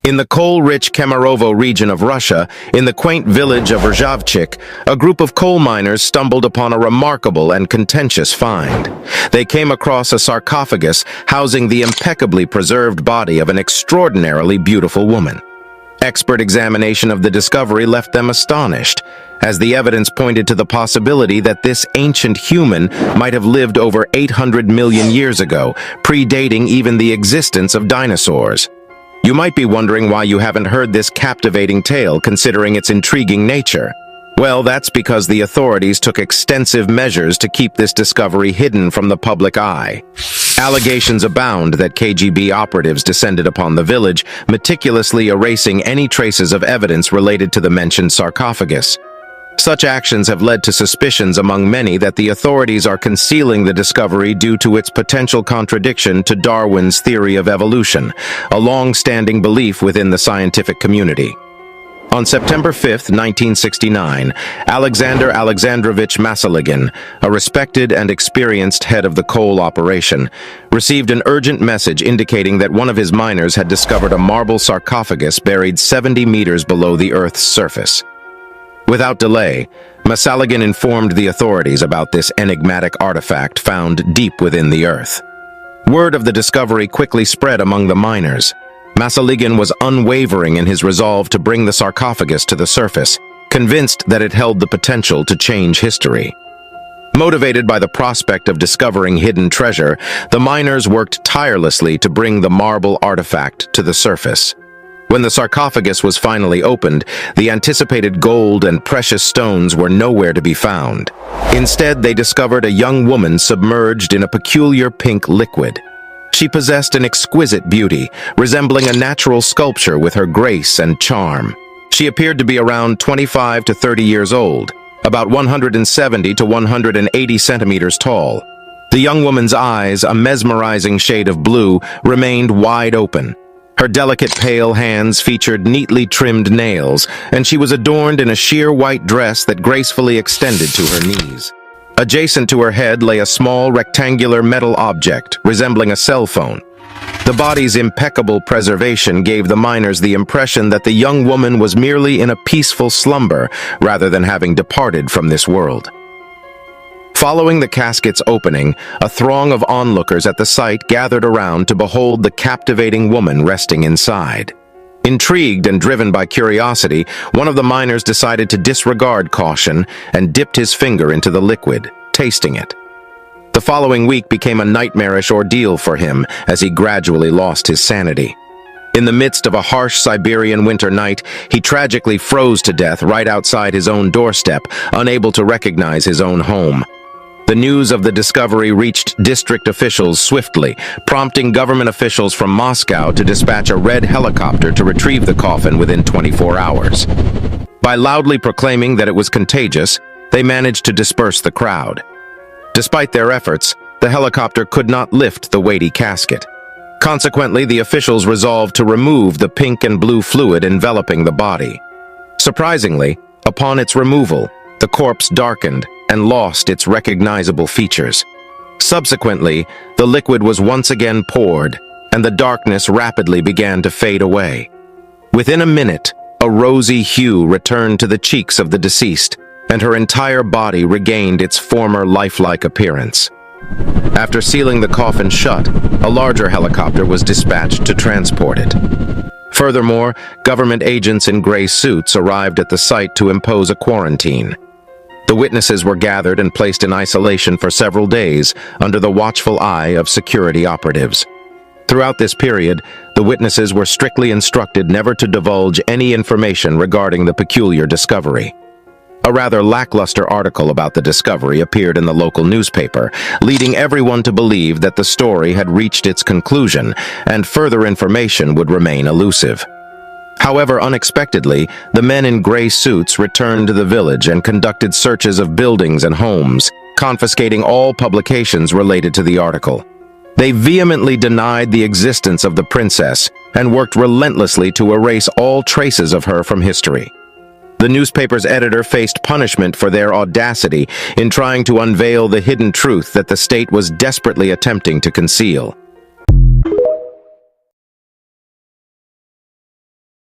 In the coal-rich Kemerovo region of Russia, in the quaint village of Rzhavchik, a group of coal miners stumbled upon a remarkable and contentious find. They came across a sarcophagus housing the impeccably preserved body of an extraordinarily beautiful woman. Expert examination of the discovery left them astonished, as the evidence pointed to the possibility that this ancient human might have lived over 800 million years ago, predating even the existence of dinosaurs. You might be wondering why you haven't heard this captivating tale, considering its intriguing nature. Well, that's because the authorities took extensive measures to keep this discovery hidden from the public eye. Allegations abound that KGB operatives descended upon the village, meticulously erasing any traces of evidence related to the mentioned sarcophagus. Such actions have led to suspicions among many that the authorities are concealing the discovery due to its potential contradiction to Darwin's theory of evolution, a long-standing belief within the scientific community. On September 5, 1969, Alexander Alexandrovich Masaligin, a respected and experienced head of the coal operation, received an urgent message indicating that one of his miners had discovered a marble sarcophagus buried 70 meters below the Earth's surface. Without delay, Masaligin informed the authorities about this enigmatic artifact found deep within the Earth. Word of the discovery quickly spread among the miners. Masaligin was unwavering in his resolve to bring the sarcophagus to the surface, convinced that it held the potential to change history. Motivated by the prospect of discovering hidden treasure, the miners worked tirelessly to bring the marble artifact to the surface. When the sarcophagus was finally opened, the anticipated gold and precious stones were nowhere to be found. Instead, they discovered a young woman submerged in a peculiar pink liquid. She possessed an exquisite beauty, resembling a natural sculpture with her grace and charm. She appeared to be around 25 to 30 years old, about 170 to 180 centimeters tall. The young woman's eyes, a mesmerizing shade of blue, remained wide open. Her delicate pale hands featured neatly trimmed nails, and she was adorned in a sheer white dress that gracefully extended to her knees. Adjacent to her head lay a small rectangular metal object, resembling a cell phone. The body's impeccable preservation gave the miners the impression that the young woman was merely in a peaceful slumber rather than having departed from this world. Following the casket's opening, a throng of onlookers at the site gathered around to behold the captivating woman resting inside. Intrigued and driven by curiosity, one of the miners decided to disregard caution and dipped his finger into the liquid, tasting it. The following week became a nightmarish ordeal for him as he gradually lost his sanity. In the midst of a harsh Siberian winter night, he tragically froze to death right outside his own doorstep, unable to recognize his own home. The news of the discovery reached district officials swiftly, prompting government officials from Moscow to dispatch a red helicopter to retrieve the coffin within 24 hours. By loudly proclaiming that it was contagious, they managed to disperse the crowd. Despite their efforts, the helicopter could not lift the weighty casket. Consequently, the officials resolved to remove the pink and blue fluid enveloping the body. Surprisingly, upon its removal, the corpse darkened and lost its recognizable features. Subsequently, the liquid was once again poured, and the darkness rapidly began to fade away. Within a minute, a rosy hue returned to the cheeks of the deceased, and her entire body regained its former lifelike appearance. After sealing the coffin shut, a larger helicopter was dispatched to transport it. Furthermore, government agents in gray suits arrived at the site to impose a quarantine. The witnesses were gathered and placed in isolation for several days under the watchful eye of security operatives. Throughout this period, the witnesses were strictly instructed never to divulge any information regarding the peculiar discovery. A rather lackluster article about the discovery appeared in the local newspaper, leading everyone to believe that the story had reached its conclusion and further information would remain elusive. However, unexpectedly, the men in gray suits returned to the village and conducted searches of buildings and homes, confiscating all publications related to the article. They vehemently denied the existence of the princess and worked relentlessly to erase all traces of her from history. The newspaper's editor faced punishment for their audacity in trying to unveil the hidden truth that the state was desperately attempting to conceal.